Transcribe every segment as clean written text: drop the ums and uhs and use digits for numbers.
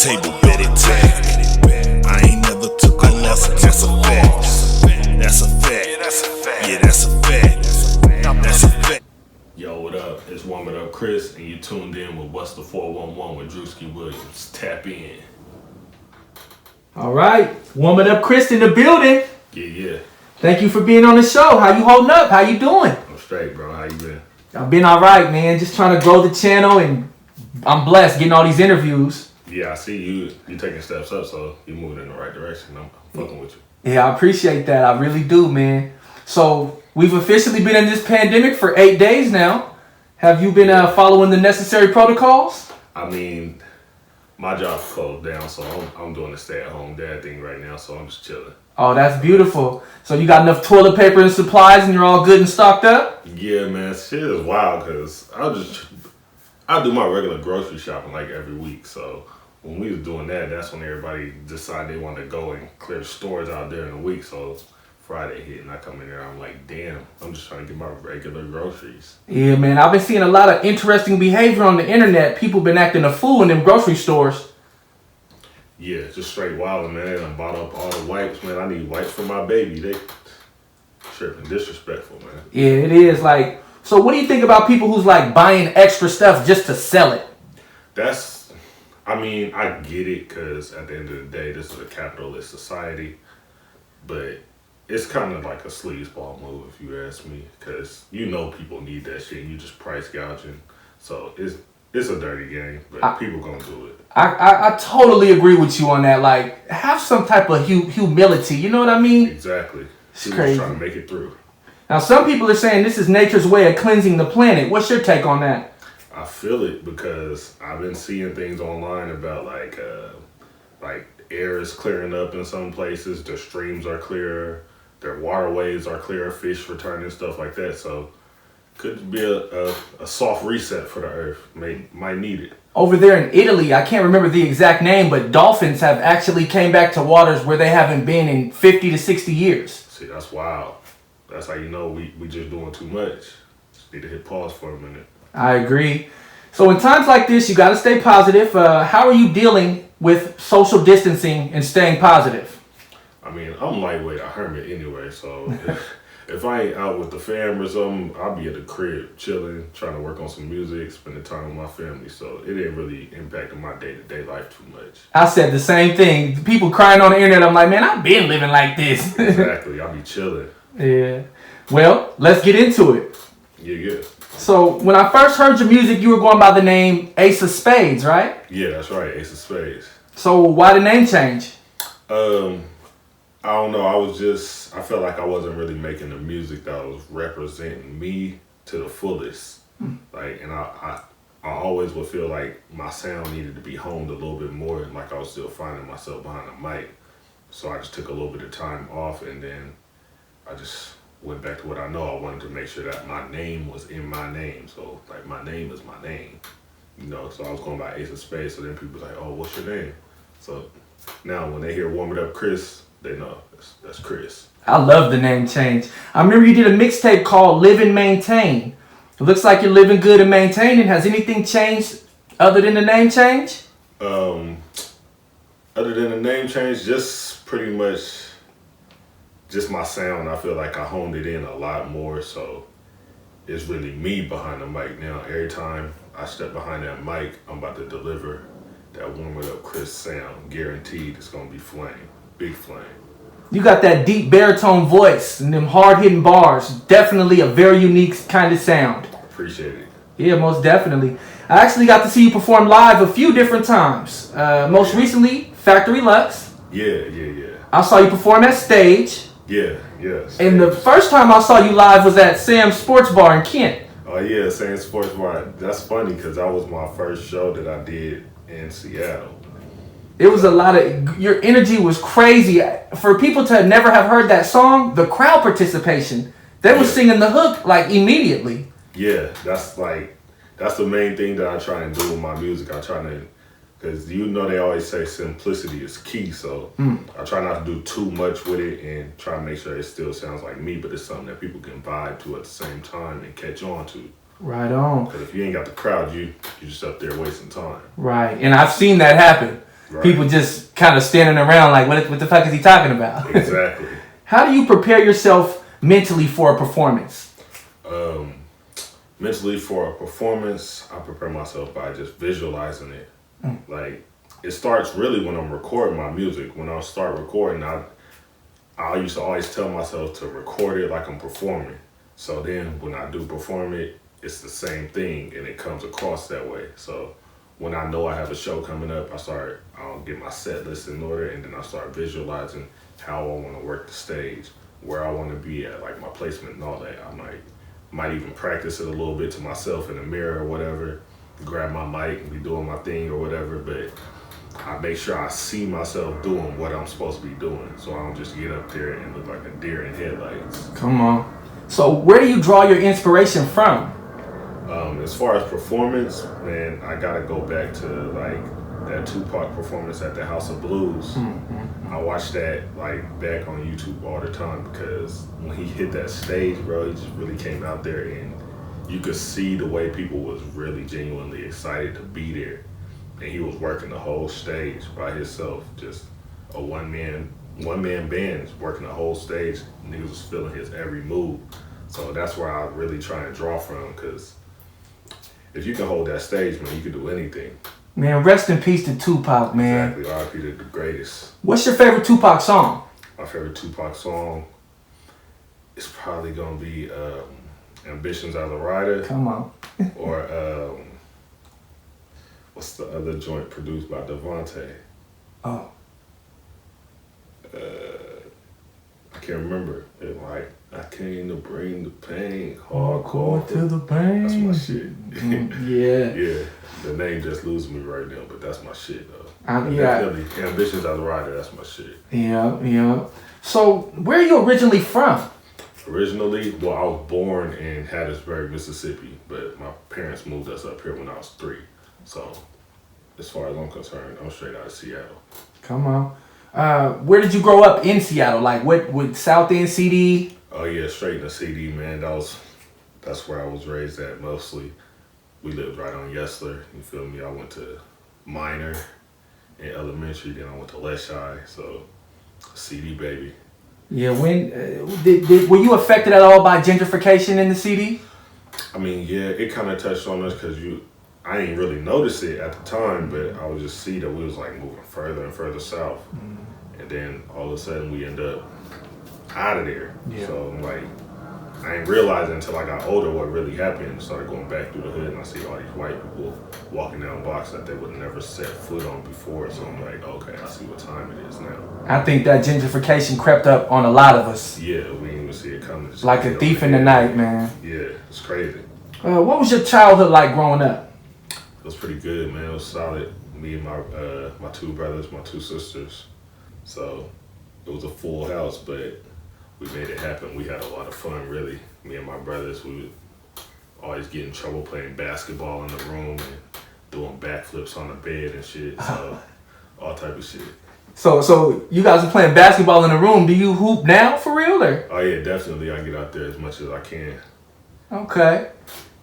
table, bet it tag. I ain't never took a loss, that's a fact. That's a fact. Yeah, that's a fact. That's a fact. Yo, what up? It's Warming Up Chris, and you tuned in with What's the 411 with Drewski Williams. Tap in. All right, Warming Up Chris in the building. Yeah. Thank you for being on the show. How you holding up? How you doing? I'm straight, bro. How you been? I've been all right, man. Just trying to grow the channel, and I'm blessed getting all these interviews. Yeah, I see you taking steps up, so you moving in the right direction. I'm fucking with you. Yeah, I appreciate that. I really do, man. So we've officially been in this pandemic for 8 days now. Have you been following the necessary protocols? I mean, my job's closed down, so I'm doing the stay-at-home dad thing right now, so I'm just chilling. Oh, that's beautiful. So you got enough toilet paper and supplies, and you're all good and stocked up? Yeah, man, shit is wild, because I do my regular grocery shopping like every week, so when we was doing that, that's when everybody decided they wanted to go and clear the stores out during the week, so Friday hit and I come in there, I'm like, damn, I'm just trying to get my regular groceries. Yeah, man, I've been seeing a lot of interesting behavior on the internet. People been acting a fool in them grocery stores. Yeah, just straight wild, man. They done bought up all the wipes, man. I need wipes for my baby. They tripping, disrespectful, man. Yeah, it is. Like, so what do you think about people who's like buying extra stuff just to sell it? I get it, because at the end of the day, this is a capitalist society, but it's kind of like a sleazeball move, if you ask me, because people need that shit, and you just price gouging. So it's a dirty game, but people gonna do it. I totally agree with you on that. Like, have some type of humility. You know what I mean? Exactly. It's crazy. Trying to make it through. Now, some people are saying this is nature's way of cleansing the planet. What's your take on that? I feel it, because I've been seeing things online about like air is clearing up in some places, their streams are clearer, their waterways are clearer, fish returning, stuff like that. So could be a soft reset for the earth. Might need it. Over there in Italy, I can't remember the exact name, but dolphins have actually came back to waters where they haven't been in 50 to 60 years. See, that's wild. That's how you know we just doing too much. Just need to hit pause for a minute. I agree. So in times like this, you got to stay positive. How are you dealing with social distancing and staying positive? I mean, I'm lightweight, a hermit anyway, so if I ain't out with the fam or something, I'll be at the crib chilling, trying to work on some music, spending time with my family. So it ain't really impacting my day-to-day life too much. I said the same thing. People crying on the internet, I'm like, man, I've been living like this. Exactly. I'll be chilling. Yeah. Well, let's get into it. Yeah. So when I first heard your music, you were going by the name Ace of Spades, right? Yeah, that's right. Ace of Spades. So why the name change? I don't know. I felt like I wasn't really making the music that was representing me to the fullest. Like, and I always would feel like my sound needed to be honed a little bit more, and like I was still finding myself behind the mic. So I just took a little bit of time off, and then I just went back to what I know. I wanted to make sure that my name was in my name. So like, my name is my name, so I was going by Ace of Spades. So then people was like, oh, what's your name? So now when they hear Warm It Up Chris, they know that's Chris. I love the name change. I remember you did a mixtape called Live and Maintain. It looks like you're living good and maintaining. Has anything changed other than the name change? Other than the name change, just pretty much just my sound. I feel like I honed it in a lot more, so it's really me behind the mic now. Every time I step behind that mic, I'm about to deliver that Warm It Up Chris sound. Guaranteed it's gonna be flame. Big flame. You got that deep baritone voice and them hard-hitting bars. Definitely a very unique kind of sound. Appreciate it. Yeah, most definitely. I actually got to see you perform live a few different times. Most recently, Factory Lux. Yeah. I saw you perform at Stage. Yeah. And the first time I saw you live was at Sam's Sports Bar in Kent. Oh yeah, Sam's Sports Bar. That's funny, because that was my first show that I did in Seattle. It was your energy was crazy. For people to never have heard that song, the crowd participation, they were singing the hook like immediately. Yeah, that's the main thing that I try and do with my music. I try to, because they always say simplicity is key, so I try not to do too much with it and try to make sure it still sounds like me, but it's something that people can vibe to at the same time and catch on to. Right on. Because if you ain't got the crowd, you just up there wasting time. Right, and I've seen that happen. Right. People just kind of standing around like, what the fuck is he talking about? Exactly. How do you prepare yourself mentally for a performance? Mentally for a performance, I prepare myself by just visualizing it. Like, it starts really when I'm recording my music. When I start recording, I used to always tell myself to record it like I'm performing. So then when I do perform it, it's the same thing and it comes across that way. So when I know I have a show coming up, I'll get my set list in order, and then I start visualizing how I want to work the stage, where I want to be at, like my placement and all that. I might even practice it a little bit to myself in the mirror or whatever, grab my mic and be doing my thing or whatever, but I make sure I see myself doing what I'm supposed to be doing, so I don't just get up there and look like a deer in headlights. Come on. So where do you draw your inspiration from? As far as performance, man, I gotta go back to like that Tupac performance at the House of Blues. I watch that like back on YouTube all the time, because when he hit that stage, bro, he just really came out there and you could see the way people was really genuinely excited to be there. And he was working the whole stage by himself, just a one man band working the whole stage. Niggas was feeling his every move. So that's where I really try and draw from, because if you can hold that stage, man, you can do anything. Man, rest in peace to Tupac, man. Exactly, R.I.P. to the greatest. What's your favorite Tupac song? My favorite Tupac song is probably gonna be Ambitions as a Rider. Come on. Or what's the other joint produced by Devontae? Oh. I can't remember. It like, I came to bring the pain, Hardcore to the pain. That's my shit. Yeah. Yeah, the name just loses me right now, but that's my shit though. Yeah. Definitely, Ambitions as a Rider, that's my shit. Yeah. So where are you originally from? Originally, well, I was born in Hattiesburg, Mississippi, but my parents moved us up here when I was 3. So as far as I'm concerned, I'm straight out of Seattle. Come on. Where did you grow up in Seattle? Like what South End, CD? Oh yeah, straight in the CD, man. That's where I was raised at mostly. We lived right on Yesler, you feel me? I went to Minor in elementary, then I went to Leschi, so CD baby. Yeah, when were you affected at all by gentrification in the CD? I mean, yeah, it kind of touched on us because I ain't really notice it at the time, but I would just see that we was like moving further and further south. And then all of a sudden we end up out of there. Yeah. So I'm like, I ain't realizing until I got older what really happened. Started going back through the hood and I see all these white people walking down blocks that they would never set foot on before. So I'm like, okay, I see what time it is now. I think that gentrification crept up on a lot of us. Yeah, we didn't even see it coming. Just Like a thief in the night, man. Yeah, it's crazy. What was your childhood like growing up? It was pretty good, man. It was solid. Me and my 2 brothers, my 2 sisters. So it was a full house, but we made it happen. We had a lot of fun, really. Me and my brothers, we would always get in trouble playing basketball in the room and doing backflips on the bed and shit. So all type of shit. So you guys are playing basketball in the room. Do you hoop now for real or? Oh yeah, definitely. I get out there as much as I can. Okay.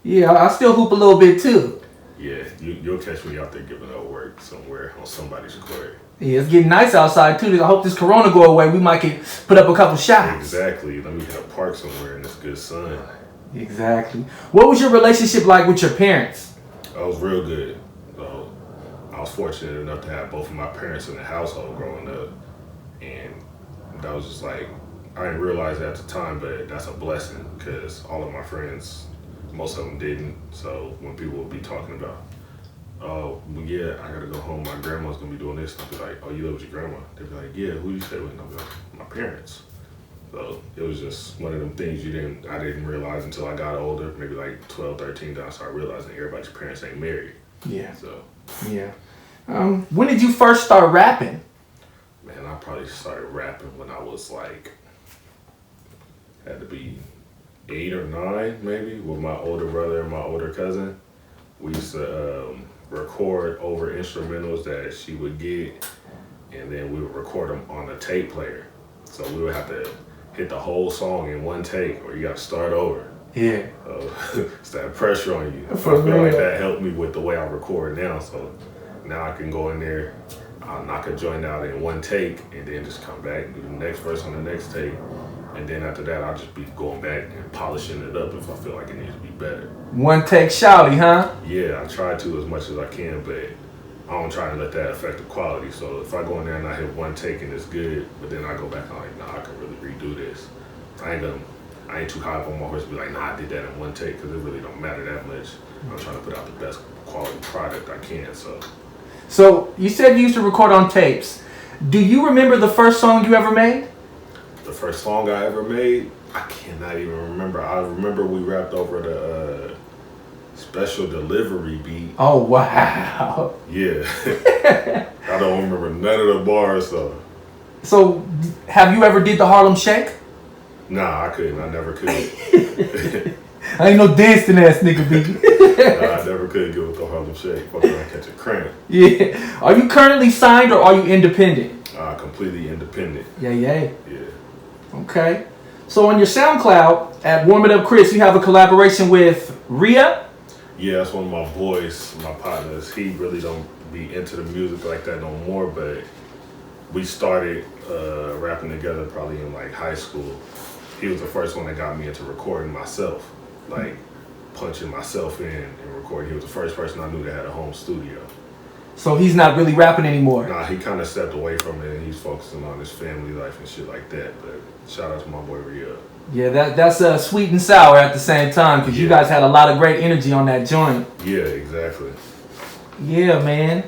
Yeah, I still hoop a little bit too. Yeah, you'll catch me out there giving up work somewhere on somebody's court. Yeah, it's getting nice outside too. I hope this corona go away. We might put up a couple shots. Exactly. Let me hit a park somewhere in this good sun. Exactly. What was your relationship like with your parents? I was real good. So I was fortunate enough to have both of my parents in the household growing up. And that was just like, I didn't realize it at the time, but that's a blessing because all of my friends, most of them didn't. So when people would be talking about, oh, well, yeah, I gotta go home, my grandma's gonna be doing this, and I'll be like, oh, you live with your grandma? They'd be like, yeah, who you stay with? And I'll be like, my parents. So it was just one of them things I didn't realize until I got older, maybe like 12, 13, then I started realizing everybody's parents ain't married. Yeah. So. Yeah. When did you first start rapping? Man, I probably started rapping when I was like, had to be 8 or 9 maybe, with my older brother and my older cousin. We used to record over instrumentals that she would get, and then we would record them on a tape player. So we would have to hit the whole song in one take, or you got to start over. Yeah. It's that pressure on you. For I feel like real. that helped me with the way I record now. So now I can go in there, I'll knock a joint out in one take, and then just come back and do the next verse on the next take. And then after that, I'll just be going back and polishing it up if I feel like it needs to be better. One take shouty, huh? Yeah, I try to as much as I can, but I don't try to let that affect the quality. So if I go in there and I hit one take and it's good, but then I go back and I'm like, nah, I can really redo this. I ain't too high up on my horse to be like, nah, I did that in one take, because it really don't matter that much. I'm trying to put out the best quality product I can. So you said you used to record on tapes. Do you remember the first song you ever made? The first song I ever made, I cannot even remember. I remember we rapped over the Special Delivery beat. Oh wow. Yeah. I don't remember none of the bars though. So have you ever did the Harlem Shake? Nah, I couldn't. I never could. I ain't no dancing ass nigga, B. Nah, I never could get with the Harlem Shake. Fuck around, catch a cramp. Yeah. Are you currently signed or are you independent? Completely independent. Yeah. Yeah. Okay. So on your SoundCloud at Warm It Up Chris, you have a collaboration with Rhea. Yeah, that's one of my boys, my partners. He really don't be into the music like that no more, but we started rapping together probably in like high school. He was the first one that got me into recording myself, like punching myself in and recording. He was the first person I knew that had a home studio. So he's not really rapping anymore. Nah, he kind of stepped away from it and he's focusing on his family life and shit like that. But shout out to my boy Rhea. Yeah, that's sweet and sour at the same time, because you guys had a lot of great energy on that joint. Yeah, exactly. Yeah, man.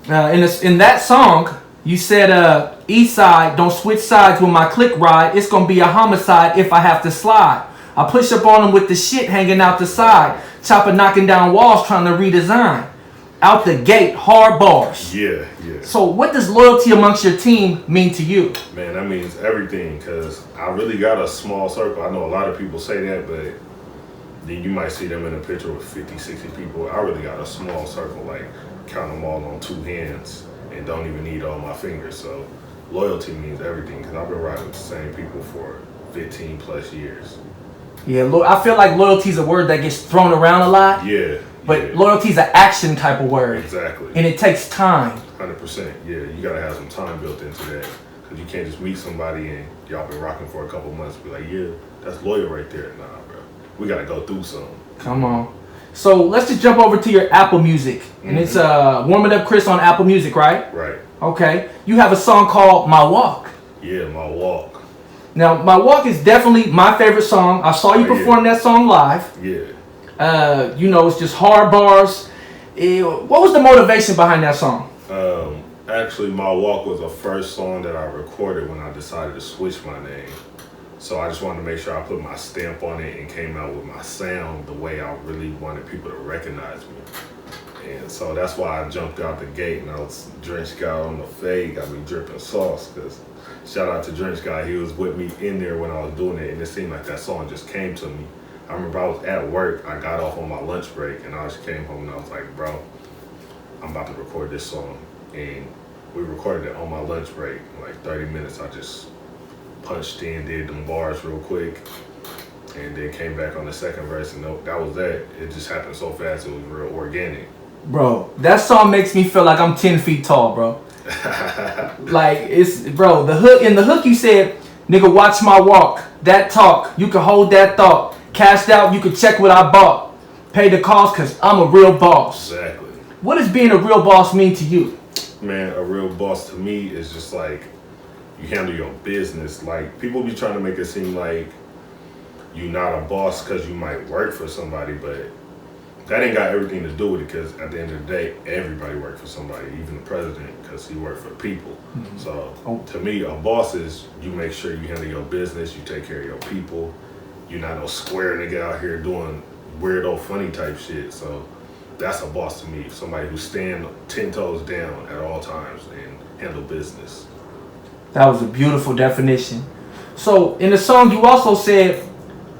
In that song, you said, East side, don't switch sides when my click ride. It's gonna be a homicide if I have to slide. I push up on them with the shit hanging out the side. Chopper knocking down walls trying to redesign. Out the gate, hard bars. Yeah. So what does loyalty amongst your team mean to you? Man, that means everything, because I really got a small circle. I know a lot of people say that, but then you might see them in a picture with 50, 60 people. I really got a small circle, like count them all on two hands and don't even need all my fingers. So loyalty means everything, because I've been riding with the same people for 15 plus years. Yeah, I feel like loyalty is a word that gets thrown around a lot. Yeah. But loyalty is an action type of word. Exactly. And it takes time. 100%. Yeah, you gotta have some time built into that, because you can't just meet somebody and y'all been rocking for a couple months and be like, yeah, that's loyal right there. Nah, bro. We gotta go through something. Come on. So let's just jump over to your Apple Music. And it's Warm It Up Chris on Apple Music, right? Right. Okay. You have a song called My Walk. Yeah, My Walk. Now, My Walk is definitely my favorite song. I saw you perform that song live. Yeah. It's just hard bars. What was the motivation behind that song? Actually, My Walk was the first song that I recorded when I decided to switch my name. So I just wanted to make sure I put my stamp on it and came out with my sound the way I really wanted people to recognize me. And so that's why I jumped out the gate and I was Drench Guy on the fade, got me dripping sauce, because shout out to Drench Guy, he was with me in there when I was doing it, and it seemed like that song just came to me. I remember I was at work, I got off on my lunch break, and I just came home and I was like, bro, I'm about to record this song. And we recorded it on my lunch break. In like 30 minutes, I just punched in, did them bars real quick, and then came back on the second verse, and that was that. It just happened so fast, it was real organic. Bro, that song makes me feel like I'm 10 feet tall, bro. Like, the hook you said, nigga, watch my walk, that talk, you can hold that thought. Cashed out, you can check what I bought. Pay the cost, cause I'm a real boss. Exactly. What does being a real boss mean to you? Man, a real boss to me is just like, you handle your business. Like, people be trying to make it seem like you're not a boss because you might work for somebody, but that ain't got everything to do with it, because at the end of the day, everybody works for somebody, even the president, because he worked for the people. Mm-hmm. So to me, a boss is, you make sure you handle your business, you take care of your people. You're not no square nigga out here doing weirdo funny type shit. So that's a boss to me. Somebody who stand 10 toes down at all times and handle business. That was a beautiful definition. So in the song you also said,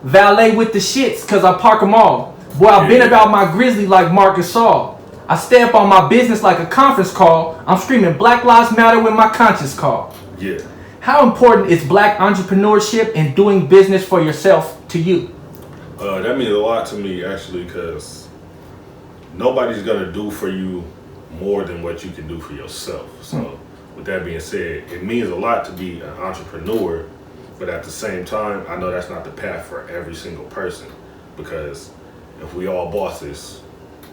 valet with the shits, cause I park them all. Boy, I've been about my grizzly like Marcus Saul. I stay up on my business like a conference call. I'm screaming Black Lives Matter when my conscience call. Yeah. How important is black entrepreneurship and doing business for yourself to you? That means a lot to me actually, because nobody's gonna do for you more than what you can do for yourself. So, with that being said, it means a lot to be an entrepreneur, but at the same time, I know that's not the path for every single person, because if we all bosses,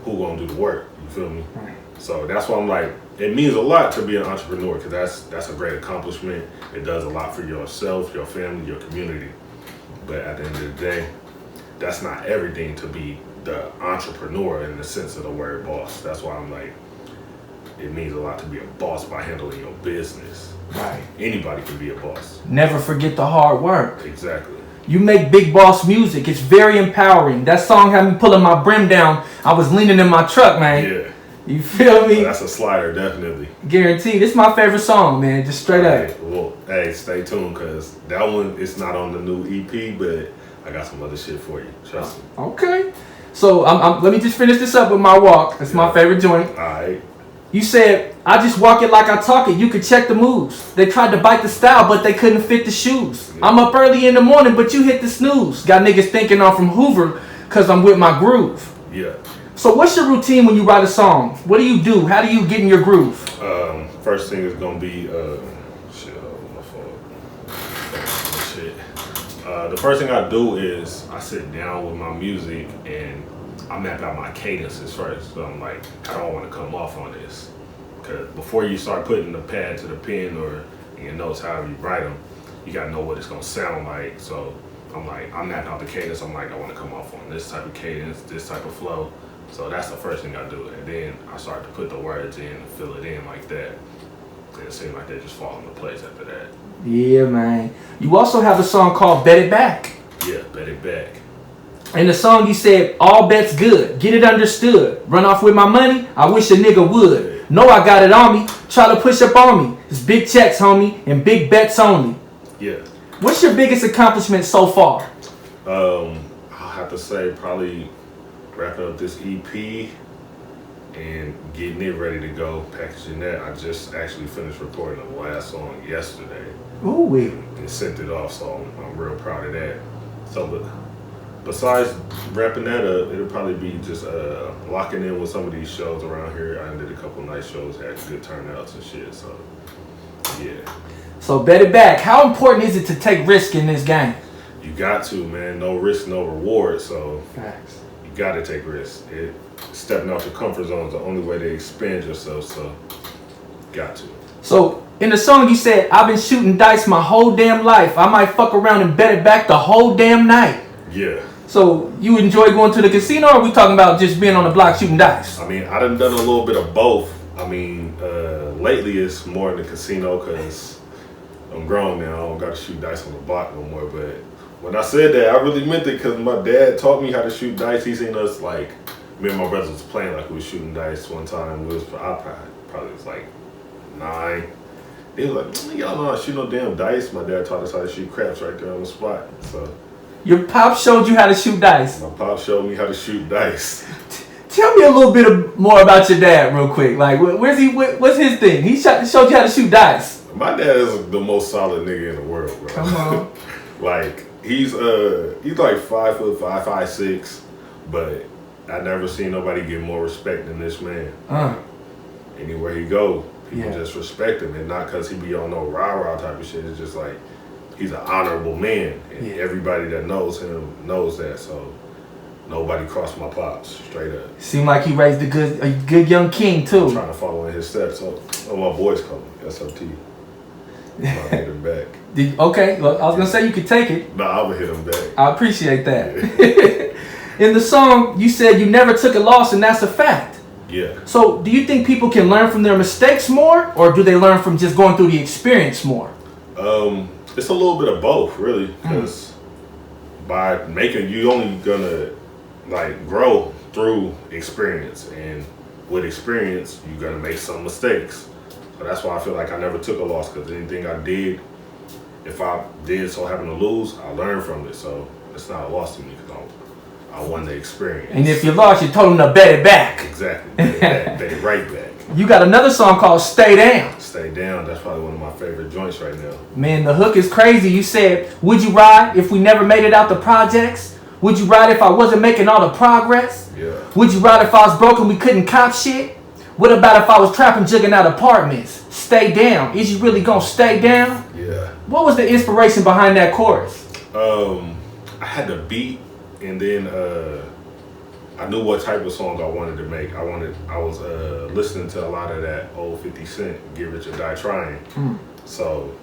who gonna do the work? You feel me? Right. So that's why I'm like, it means a lot to be an entrepreneur, because that's a great accomplishment. It does a lot for yourself, your family, your community. But at the end of the day, that's not everything to be the entrepreneur in the sense of the word boss. That's why I'm like, it means a lot to be a boss by handling your business. Right. Anybody can be a boss. Never forget the hard work. Exactly. You make big boss music. It's very empowering. That song had me pulling my brim down. I was leaning in my truck, man. Yeah. You feel me? That's a slider, definitely. Guaranteed. It's my favorite song, man. Just straight up. Hey, well, hey, stay tuned, because that one, it's not on the new EP, but I got some other shit for you. Trust me. Okay. So let me just finish this up with my walk. That's my favorite joint. All right. You said, I just walk it like I talk it. You could check the moves. They tried to bite the style, but they couldn't fit the shoes. Yeah. I'm up early in the morning, but you hit the snooze. Got niggas thinking I'm from Hoover because I'm with my groove. Yeah. So what's your routine when you write a song? What do you do? How do you get in your groove? First thing is gonna be my fault. Shit. The first thing I do is I sit down with my music and I map out my cadences first. So I'm like, I don't want to come off on this, because before you start putting the pad to the pen or in your notes, however you write them, you gotta know what it's gonna sound like. So I'm like, I'm mapping out the cadence. I'm like, I want to come off on this type of cadence, this type of flow. So that's the first thing I do, and then I start to put the words in and fill it in like that. And it seems like they just fall into place after that. Yeah, man. You also have a song called Bet It Back. Yeah, bet it back. In the song you said, all bets good, get it understood. Run off with my money, I wish a nigga would. Know I got it on me, try to push up on me. It's big checks, homie, and big bets only. Yeah. What's your biggest accomplishment so far? I'll have to say probably wrapping up this EP and getting it ready to go, packaging that. I just actually finished recording the last song yesterday. Ooh, wait. And sent it off, so I'm real proud of that. So, but besides wrapping that up, it'll probably be just locking in with some of these shows around here. I did a couple nice shows, had good turnouts and shit. So, yeah. So Bet It Back. How important is it to take risk in this game? You got to, man. No risk, no reward. So, Facts. you got to take risks. Stepping out your comfort zone is the only way to expand yourself. So, got to. So in the song you said, I've been shooting dice my whole damn life. I might fuck around and bet it back the whole damn night. Yeah. So you enjoy going to the casino, or are we talking about just being on the block shooting dice? I mean, I done a little bit of both. I mean, lately it's more in the casino because I'm grown now. I don't got to shoot dice on the block no more. But when I said that, I really meant it, because my dad taught me how to shoot dice. He seen us, like, me and my brothers was playing like we was shooting dice one time. I probably was like 9. He was like, y'all know how to shoot no damn dice. My dad taught us how to shoot craps right there on the spot. So Your pop showed you how to shoot dice. my pop showed me how to shoot dice. Tell me a little bit more about your dad real quick. Like, where's he? What's his thing? He showed you how to shoot dice. My dad is the most solid nigga in the world, bro. Come on. Like, he's like 5'5", 5'6", but I never seen nobody get more respect than this man. Anywhere he go, people just respect him, and not because he be on no rah-rah type of shit. It's just like, he's an honorable man, and everybody that knows him knows that. So nobody crossed my pops, straight up. Seemed like he raised a good young king too. I'm trying to follow in his steps. So, my boys call me SOT. I'll hit him back. Okay, well, I was gonna say you could take it. Nah, I'm gonna hit him back. I appreciate that. In the song, you said you never took a loss, and that's a fact. Yeah. So, do you think people can learn from their mistakes more, or do they learn from just going through the experience more? It's a little bit of both, really, because by making, you only gonna like grow through experience, and with experience, you're gonna make some mistakes. So that's why I feel like I never took a loss, because anything I did, if I did so happen to lose, I learned from it. So it's not a loss to me, because I won the experience. And if you lost, you told them to bet it back. Exactly, bet it right back. You got another song called Stay Down. Stay Down, that's probably one of my favorite joints right now. Man, the hook is crazy. You said, would you ride if we never made it out the projects? Would you ride if I wasn't making all the progress? Yeah. Would you ride if I was broke and we couldn't cop shit? What about if I was trapping, jigging out apartments? Stay down. Is you really gonna stay down? Yeah. What was the inspiration behind that chorus? I had the beat, and then I knew what type of song I wanted to make. I was listening to a lot of that old 50 Cent, Get Rich or Die Trying. So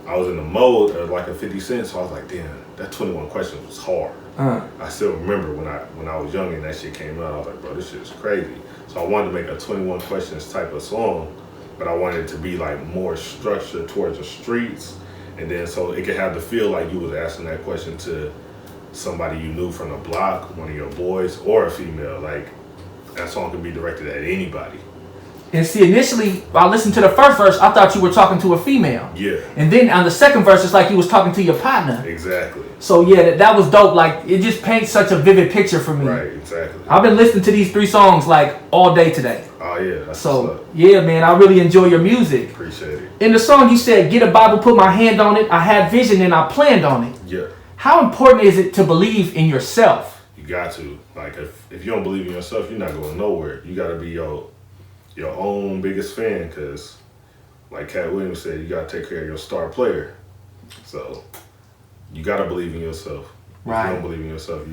I was in the mode of like a 50 Cent, so I was like, damn, that 21 Questions was hard. I still remember when I was young and that shit came out, I was like, bro, this shit is crazy. So I wanted to make a 21 Questions type of song, but I wanted it to be like more structured towards the streets, and then so it could have the feel like you was asking that question to somebody you knew from the block, one of your boys, or a female. Like, that song can be directed at anybody. And see, initially, I listened to the first verse, I thought you were talking to a female. Yeah. And then on the second verse, it's like you was talking to your partner. Exactly. So yeah, that was dope. Like, it just paints such a vivid picture for me. Right, exactly. I've been listening to these 3 songs like all day today. Oh yeah, that's So what's up. yeah, man, I really enjoy your music. Appreciate it. In the song, you said, "Get a Bible, put my hand on it. I had vision and I planned on it." Yeah. How important is it to believe in yourself? You got to. Like, if you don't believe in yourself, you're not going nowhere. You got to be your own biggest fan, because like Cat Williams said, you got to take care of your star player. So you got to believe in yourself. Right. If you don't believe in yourself,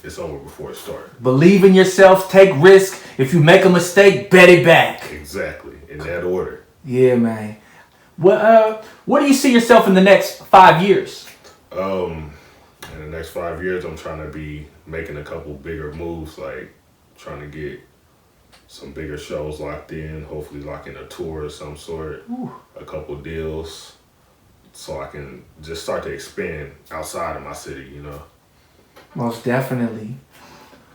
it's over before it starts. Believe in yourself, take risk. If you make a mistake, bet it back. Exactly. In that order. Yeah, man. What do you see yourself in the next 5 years? In the next 5 years, I'm trying to be making a couple bigger moves, like trying to get some bigger shows locked in, hopefully lock in a tour of some sort, a couple deals, so I can just start to expand outside of my city, you know? Most definitely.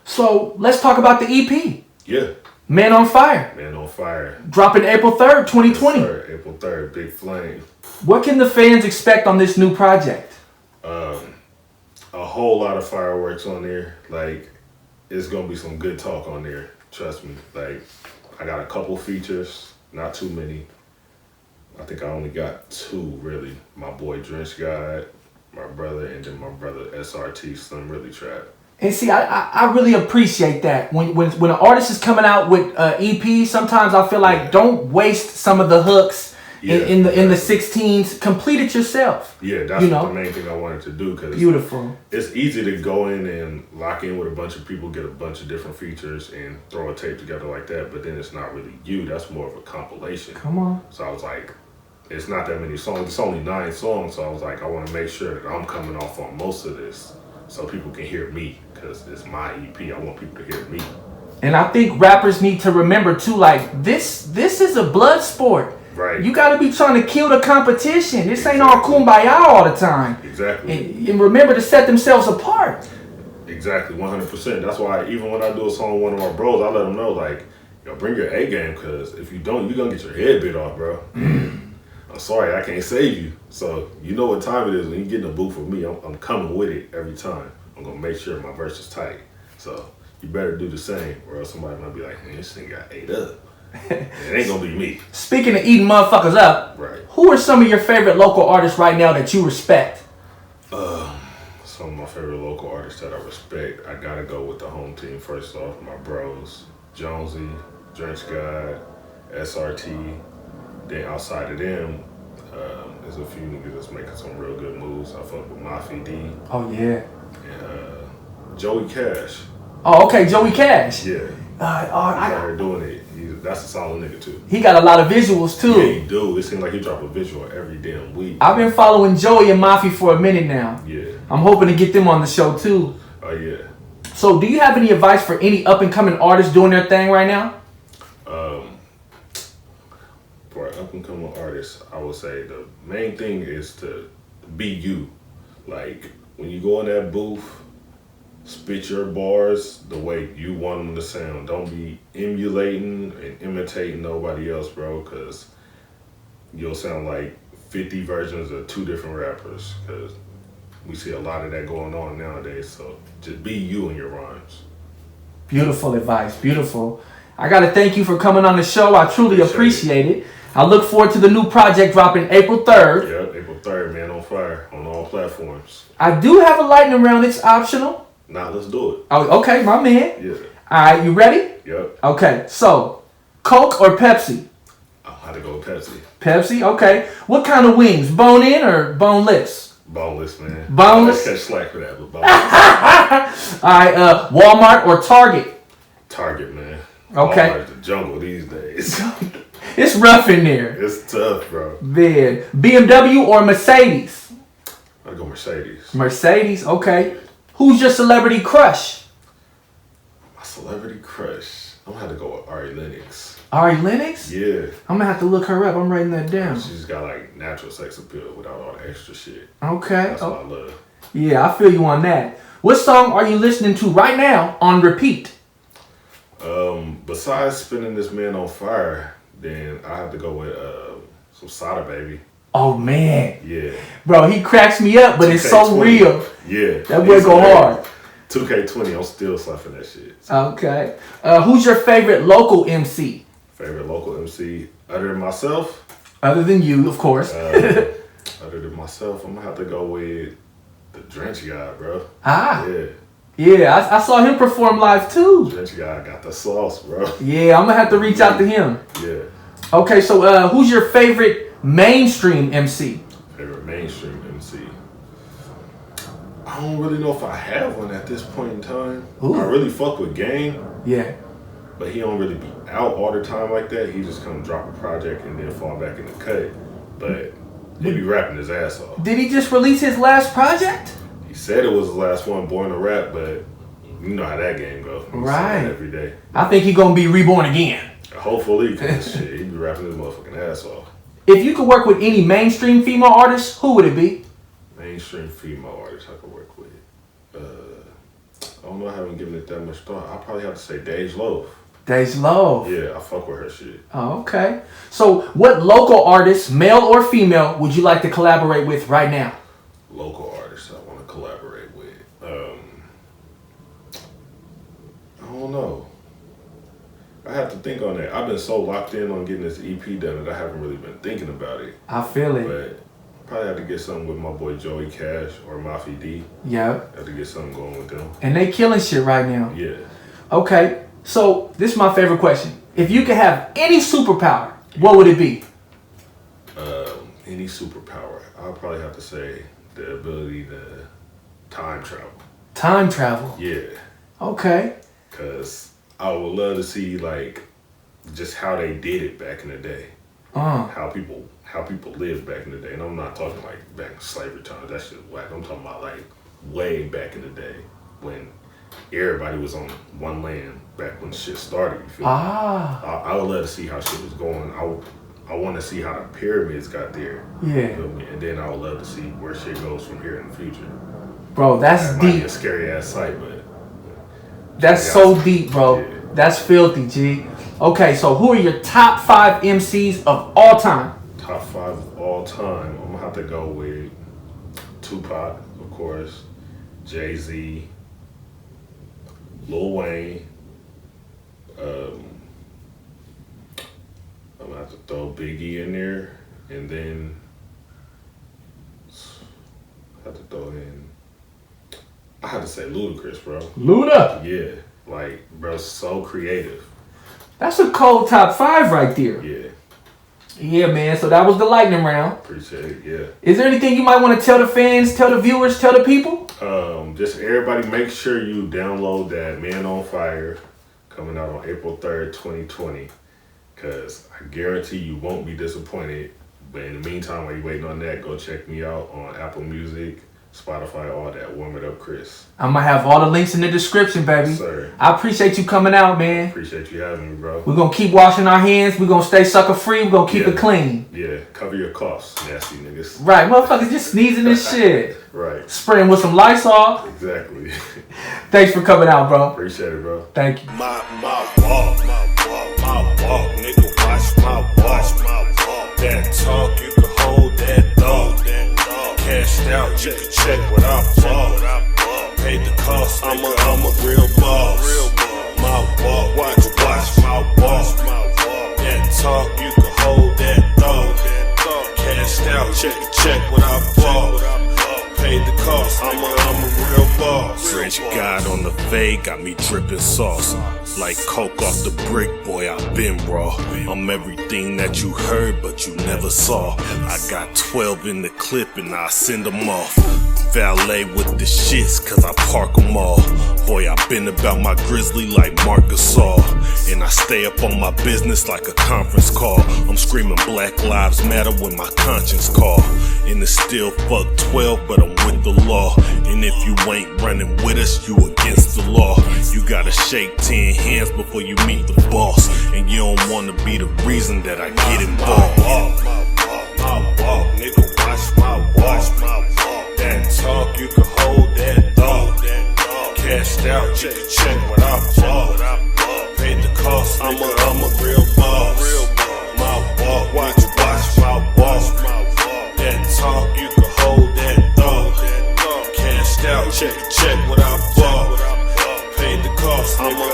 So let's talk about the EP. Yeah. Man on Fire. Man on Fire. Dropping April 3rd, 2020. Yes, sir. April 3rd, Big Flame. What can the fans expect on this new project? A whole lot of fireworks on there. Like, it's gonna be some good talk on there. Trust me. Like, I got a couple features, not too many. I think I only got 2 really. My boy Drench God, my brother, and then my brother SRT, Slim Really Trap. And see, I really appreciate that. When an artist is coming out with EP, sometimes I feel like don't waste some of the hooks in the 16s. Complete it yourself. Yeah, that's the main thing I wanted to do. Cause beautiful. It's easy to go in and lock in with a bunch of people, get a bunch of different features, and throw a tape together like that. But then it's not really you. That's more of a compilation. Come on. So I was like, it's not that many songs. It's only 9 songs. So I was like, I want to make sure that I'm coming off on most of this, so people can hear me, because it's my EP. I want people to hear me. And I think rappers need to remember too, like, this is a blood sport. Right. You got to be trying to kill the competition. This ain't all kumbaya all the time. Exactly. And remember to set themselves apart. Exactly, 100%. That's why even when I do a song with one of my bros, I let them know, like, yo, bring your A game, because if you don't, you're going to get your head bit off, bro. I'm sorry, I can't save you. So you know what time it is when you get in the booth with me. I'm coming with it every time. I'm going to make sure my verse is tight. So you better do the same, or else somebody might be like, man, this thing got ate up. It ain't gonna be me. Speaking of eating motherfuckers up, right? Who are some of your favorite local artists right now that you respect? Some of my favorite local artists that I respect, I gotta go with the home team first off. My bros, Jonesy, Drench God, SRT. Then outside of them, there's a few niggas that's making some real good moves. I fuck with Mafia D. Oh yeah. And Joey Cash. Oh okay, Joey Cash. Yeah. He's out here doing it. That's a solid nigga too. He got a lot of visuals too. Yeah, he do. It seems like he drop a visual every damn week. I've been following Joey and Mafia for a minute now. Yeah. I'm hoping to get them on the show too. Oh yeah. So do you have any advice for any up and coming artists doing their thing right now? For an up and coming artist, I would say the main thing is to be you. Like, when you go in that booth, spit your bars the way you want them to sound. Don't be emulating and imitating nobody else, bro, because you'll sound like 50 versions of 2 different rappers, because we see a lot of that going on nowadays. So just be you in your rhymes. Beautiful advice. Beautiful. I got to thank you for coming on the show. I truly appreciate it. I look forward to the new project dropping April 3rd. Yep, April April 3rd, Man on Fire on all platforms. I do have a lightning round. It's optional. Now let's do it. Oh, okay, my man. Yeah. All right, you ready? Yep. Okay, so Coke or Pepsi? I had to go with Pepsi. Pepsi, okay. What kind of wings? Bone in or boneless? Boneless, man. Boneless? I catch slack for that, but boneless. All right, Walmart or Target? Target, man. Okay. Walmart's the jungle these days. It's rough in there. It's tough, bro. Man, BMW or Mercedes? I go Mercedes. Mercedes, okay. Who's your celebrity crush? My celebrity crush. I'm gonna have to go with Ari Lennox. Ari Lennox? Yeah. I'm gonna have to look her up. I'm writing that down. She's got like natural sex appeal without all the extra shit. Okay. That's what I love. Yeah, I feel you on that. What song are you listening to right now on repeat? Besides spinning this man on fire, then I have to go with some Sada Baby. Oh man, Yeah. bro, he cracks me up, but it's so 2K20. real. Yeah. That boy go hard. 2K20, I'm still slapping that shit. Okay. Who's your favorite local MC? Favorite local MC other than myself? Other than you, of course. Other than myself, I'm gonna have to go with the Drench guy, bro. Yeah. Yeah, I saw him perform live too. Drench guy got the sauce, bro. Yeah, I'm gonna have to reach out to him. Yeah. Okay, so who's your favorite mainstream MC? Favorite mainstream MC? I don't really know if I have one at this point in time. Ooh. I really fuck with Game, Yeah. but he don't really be out all the time like that. He just come drop a project and then fall back in the cut. But he be rapping his ass off. Did he just release his last project? He said it was the last one, Born to Rap, but you know how that game goes. Right. Every day. I think he gonna be reborn again. Hopefully, because shit, he be rapping his motherfucking ass off. If you could work with any mainstream female artist, who would it be? Mainstream female artist I could work with. I don't know, I haven't given it that much thought. I'll probably have to say Dej Loaf. Dej Loaf. Yeah, I fuck with her shit. Oh, okay. So, what local artist, male or female, would you like to collaborate with right now? Local artists I want to collaborate with. I don't know. I have to think on that. I've been so locked in on getting this EP done that I haven't really been thinking about it. I feel it. But probably have to get something with my boy Joey Cash or Mafi D. Yeah. Have to get something going with them. And they killing shit right now. Yeah. Okay. So, this is my favorite question. If you could have any superpower, what would it be? Any superpower, I'll probably have to say the ability to time travel. Time travel. Yeah. Okay. Because I would love to see, like, just how they did it back in the day. How people lived back in the day. And I'm not talking, like, back in slavery times. That shit whack. I'm talking about, like, way back in the day when everybody was on one land back when shit started. You feel me? I would love to see how shit was going. I want to see how the pyramids got there. Yeah. You feel me? And then I would love to see where shit goes from here in the future. Bro, that's That might be deep. a scary ass sight, but That's so deep, bro. Yeah. That's filthy, G. Okay, so who are your top 5 MCs of all time? top 5 of all time, I'm gonna have to go with Tupac, of course, Jay-Z, Lil Wayne. I'm gonna have to throw Biggie in there, and then I have to throw in. I have to say Ludacris, bro. Luda. Yeah, like, bro, so creative. That's a cold top 5 right there. Yeah, Yeah, man. So that was the lightning round. appreciate it. Yeah. Is there anything you might want to tell the fans, tell the viewers, tell the people? Just everybody make sure you download that Man on Fire coming out on April 3rd, 2020. Cause I guarantee you won't be disappointed. But in the meantime, while you're waiting on that, go check me out on Apple Music, Spotify, all that. Warm It Up Chris. I'm going to have all the links in the description, baby. Yes, sir. I appreciate you coming out, man. Appreciate you having me, bro. We're going to keep washing our hands. We're going to stay sucker free. We're going to keep Yeah. it clean. Yeah, cover your coughs, nasty niggas. Right. Motherfuckers just sneezing this shit. Right, Spraying with some Lysol. exactly. Thanks for coming out, bro. Appreciate it, bro. Thank you. My walk, nigga, watch my walk. That talk, you can hold that dog. Cashed out, you can check what I bought. Paid the cost, I'm a real boss. My walk, watch my walk. That talk, you can hold that dog. Cash Cashed out, check what I bought. Paid the cost, I'm a real boss. French God on the fade got me dripping sauce. Like coke off the brick, boy, I been raw. I'm everything that you heard, but you never saw. I got 12 in the clip and I send them off. Valet with the shits, cause I park them all. Boy, I been about my grizzly like Marc Gasol. And I stay up on my business like a conference call. I'm screaming Black Lives Matter when my conscience call. And it's still fuck 12, but I'm with the law. And if you ain't running with us, you against the law. You gotta shake 10 hands before you meet the boss. And you don't wanna be the reason that I get involved. My walk, nigga, watch my walk. That talk, you can hold that thought. Cashed out, you can check what I bought. Paid the cost, I'm a real boss. My walk, watch my walk. That talk, you can hold that thought. Cashed out, check what I bought. Paid the cost, I'm a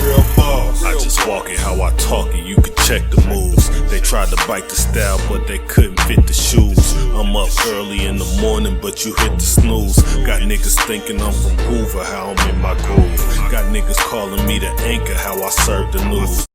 real boss. I just walk it how I talk it, you can check the moves. They tried to bite the style, but they couldn't fit the shoes. I'm up early in the morning, but you hit the snooze. Got niggas thinking I'm from Hoover, how I'm in my groove. Got niggas calling me the anchor, how I serve the news.